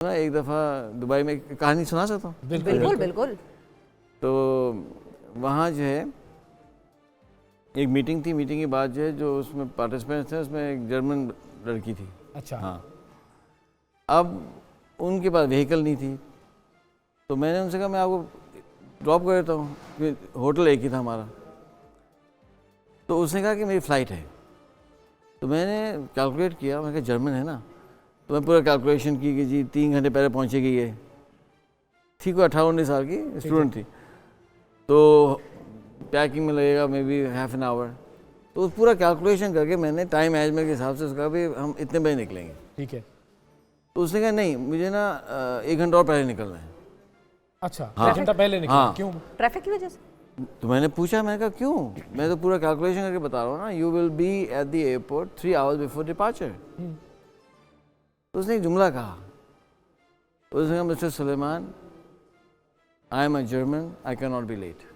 ना एक दफ़ा दुबई में एक कहानी सुना सकता हूँ? बिल्कुल बिल्कुल। तो वहाँ जो है एक मीटिंग थी, मीटिंग के बाद जो है जो उसमें पार्टिसिपेंट्स थे उसमें एक जर्मन लड़की थी। अच्छा। हाँ, अब उनके पास व्हीकल नहीं थी, तो मैंने उनसे कहा मैं आपको ड्रॉप कर देता हूँ, होटल एक ही था हमारा। तो उसने कहा कि मेरी फ़्लाइट है। तो मैंने कैलकुलेट किया, मैंने कहा जर्मन है ना, तो मैं पूरा कैलकुलेशन की कि जी 3 घंटे पहले पहुँचेगी ये। ठीक है, 18-19 साल की स्टूडेंट थी, तो पैकिंग में लगेगा may be half an hour. तो उस पूरा कैलकुलेशन करके मैंने टाइम मैनेजमेंट के हिसाब से उसका भी हम इतने बजे निकलेंगे। ठीक है। तो उसने कहा नहीं, मुझे ना 1 घंटा और पहले निकलना है। अच्छा, हाँ। 1 घंटा पहले निकला। हाँ। क्यों? ट्रैफिक की वजह से। तो मैंने पूछा, मैंने कहा क्यों? मैं तो पूरा कैलकुलेशन करके बता रहा हूँ ना, you will be at the airport 3 hours before departure. तो उसने एक जुमला कहा, उसने कहा mister Suleman, I am a German, I can not be late.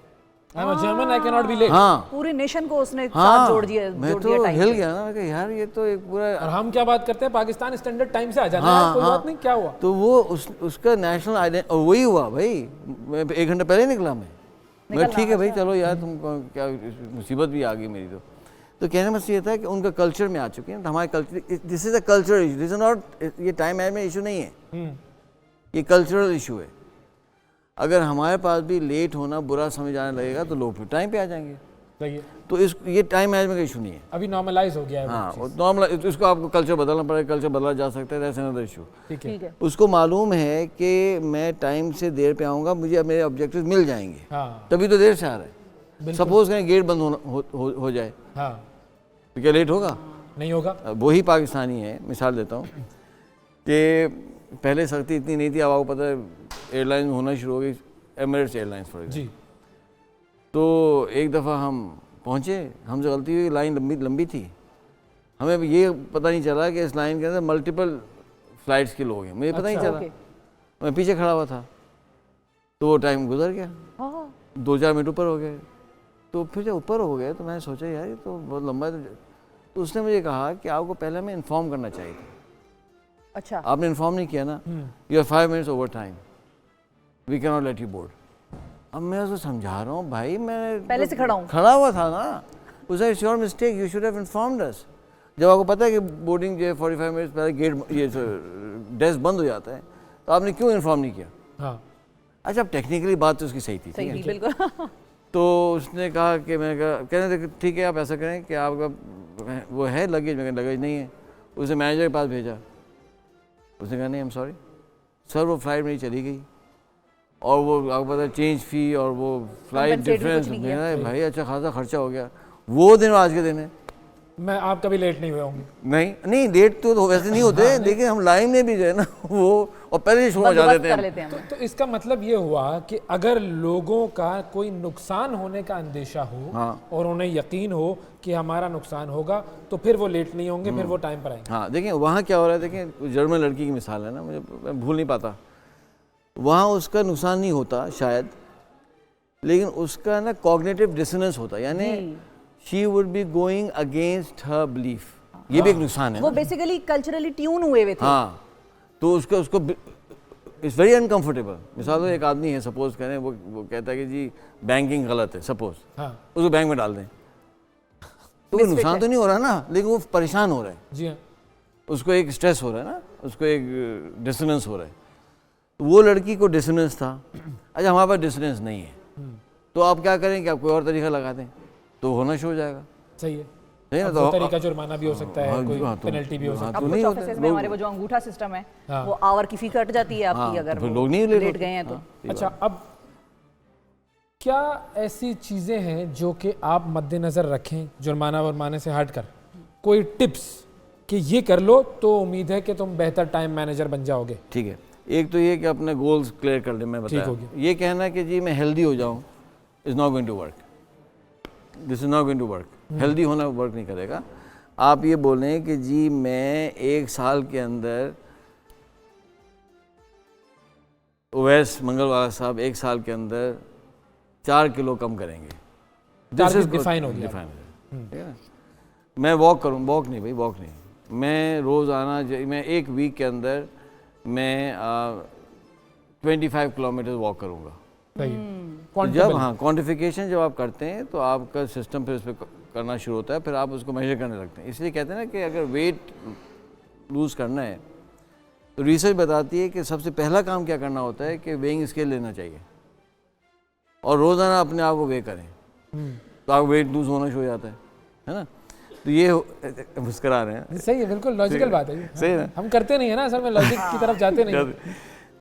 I am a German, I can not be late. हाँ पूरे नेशन को उसने हाँ, साथ जोड़ दिया। मैं जोड़ तो दिया टाइम हिल पे। गया ना, मैं कहा यार ये तो एक पूरा। और हम क्या बात करते हैं, पाकिस्तान स्टैंडर्ड टाइम से आ जाना हाँ, है, कोई हाँ, बात नहीं, क्या हुआ? तो वो उसका नेशनल आइडेंटिटी, और वही हुआ भाई, मैं 1 घंटा पहले निकला मैं ठीक है भाई, चलो यार तुमको क्या मुसीबत भी आ गई मेरी। तो कहने में ये था कि उनका कल्चर में आ चुके हैं, हमारे culture, this is a cultural issue, this is not, ये टाइम मैनेजमेंट इशू नहीं है, ये कल्चरल इशू है। अगर हमारे पास भी लेट होना बुरा समझ आने लगेगा तो लोग फिर टाइम पे आ जाएंगे। सही है। तो ये टाइम मैनेजमेंट का इशू नहीं है। अभी नॉर्मलाइज हो गया है वो हाँ, चीज़। नॉर्मल, इसको आपको कल्चर बदलना पड़ेगा, कल्चर बदला जा सकता है, दैट्स अनदर इशू। ठीक है। ठीक है। उसको मालूम है कि मैं टाइम से देर पे आऊँगा, मुझे मेरे ऑब्जेक्टिव मिल जाएंगे, हाँ तभी तो देर से आ रहा है। बिल्कुल। सपोज करें गेट बंद हो जाए हाँ, तो क्या लेट होगा? नहीं होगा। अब वही पाकिस्तानी है, मिसाल देता हूँ कि पहले सख्ती इतनी नहीं थी, अब आपको पता है एयरलाइन होना शुरू हो गई, एमिरेट्स एयरलाइंस फॉर एग्जाम्पल। जी। तो एक दफ़ा हम पहुँचे, हमसे गलती हुई, लाइन लंबी थी, हमें ये पता नहीं चला कि इस लाइन के अंदर मल्टीपल फ्लाइट्स के लोग हैं, मुझे पता नहीं अच्छा। चला। ओके। मैं पीछे खड़ा हुआ था, तो वो टाइम गुजर गया, हाँ 2-4 मिनट ऊपर हो गए। तो फिर जब ऊपर हो गए तो मैंने सोचा यार ये तो बहुत लंबा है। तो उसने मुझे कहा कि आपको पहले हमें इन्फॉर्म करना चाहिए था, अच्छा। आपने इन्फॉर्म नहीं किया ना, you are 5 minutes over time, we can not let you board. अब मैं उसको समझा रहा हूँ, भाई मैं पहले से खड़ा हूँ। खड़ा हुआ था ना, उसे it's your mistake, you should have informed us. जब आपको पता है कि बोर्डिंग जो है 45 मिनट्स पहले गेट ये डेस्क बंद हो जाता है, तो आपने क्यों इन्फॉर्म नहीं किया? हाँ अच्छा, अब टेक्निकली बात तो उसकी सही थी, सही ठीक थी है। बिल्कुल। तो उसने कहा कि मैं कहा, कहने ठीक है आप ऐसा करें कि आपका वो है लगेज, मैं लगेज नहीं है। उसे मैनेजर के पास भेजा, उसने कहा नहीं आई एम सॉरी सर, वो फ्लाइट मेरी चली गई, और वो आपको पता है चेंज फ़ी और वो फ्लाइट Compensate भी डिफरेंस, कुछ नहीं किया। मेरा भाई अच्छा खासा खर्चा हो गया। वो दिन आज के दिन है। मैं आप कभी लेट नहीं हुए होंगे। नहीं लेट तो वैसे नहीं होते, लेकिन हम लाइन में भी जो है ना वो, और पहले ही शुरू हो बंदोबस्त जाते कर थे लेते हैं हम। तो इसका मतलब ये हुआ कि अगर लोगों का कोई नुकसान होने का अंदेशा हो हाँ। और उन्हें यकीन हो कि हमारा नुकसान होगा, तो फिर वो लेट नहीं होंगे, फिर वो टाइम पर आएंगे। हाँ देखिए वहाँ क्या हो रहा है, देखिए जर्मन लड़की की मिसाल है ना, मैं भूल नहीं पाता। वहाँ उसका नुकसान नहीं होता शायद, लेकिन उसका ना कॉग्निटिव डिसोनेंस होता है, यानी she would be going against her belief, ये भी एक नुकसान है वो ना? बेसिकली कल्चरली ट्यून हुए हुए थे। हाँ, तो उसको इट्स वेरी अनकंफर्टेबल। मिसाल दो, एक आदमी है, सपोज करें वो कहता है कि जी बैंकिंग गलत है, सपोज हाँ उसको बैंक में डाल दें, तो वो नुकसान तो नहीं हो रहा ना, लेकिन वो परेशान हो रहा है, जी हाँ। उसको एक स्ट्रेस हो रहा है ना, उसको एक डिसोनेंस हो रहा है। तो वो लड़की को डिसोनेंस था। अच्छा हमारे पास डिसोनेंस नहीं है, तो आप क्या करें कि आप कोई और तरीका लगा दें, तो होना शुरू हो जाएगा, सही है। सही ना? अब तो वो तरीका जुर्माना भी हो सकता है, कोई हाँ, तो- पेनल्टी भी हो सकती हाँ, है। तो अब नहीं कुछ होता, ऑफिसेज में लोग- हमारे वो जो अंगूठा सिस्टम है, हाँ। वो आवर की फी कट जाती है आपकी, हाँ, अगर तो फिर वो लोग नहीं लेट गए हैं तो। अच्छा, अब क्या ऐसी चीज़ें हैं जो कि आप मद्देनज़र रखें जुर्माना वरमाने से हटकर, कोई टिप्स कि ये कर लो तो उम्मीद है कि तुम बेहतर टाइम मैनेजर बन जाओगे? ठीक है, एक तो ये कि अपने गोल्स क्लियर कर ले, मैं ठीक बताया। हो गया। ये कहना कि जी मैं हेल्दी हो जाऊं is not going to work, this is not going to work. Healthy होना वर्क नहीं करेगा। आप ये बोलें कि जी मैं 1 साल के अंदर, ओवैस मंगलवार साहब 1 साल के अंदर 4 किलो कम करेंगे, Target define हो गया। डिफाइन हो गया, ठीक है ना? मैं वॉक करूँ, वॉक नहीं भाई, वॉक नहीं, मैं रोज़ाना मैं 1 वीक के अंदर मैं 25 किलोमीटर वॉक करूँगा। सही है। तो जब Quantifiable। हाँ क्वांटिफिकेशन जब आप करते हैं तो आपका सिस्टम फिर उस पर करना शुरू होता है, फिर आप उसको मेजर करने लगते हैं। इसलिए कहते हैं ना कि अगर वेट लूज़ करना है तो रिसर्च बताती है कि सबसे पहला काम क्या करना होता है कि वेइंग स्केल लेना चाहिए और रोज़ाना अपने आप को वे करें, तो आप वेट लूज़ होना शुरू हो जाता है ना। तो ये मुस्करा रहे हैं, सही है, बिल्कुल लॉजिकल बात है ये। सही है ना? हम करते नहीं है ना असल में, लॉजिक की तरफ जाते नहीं।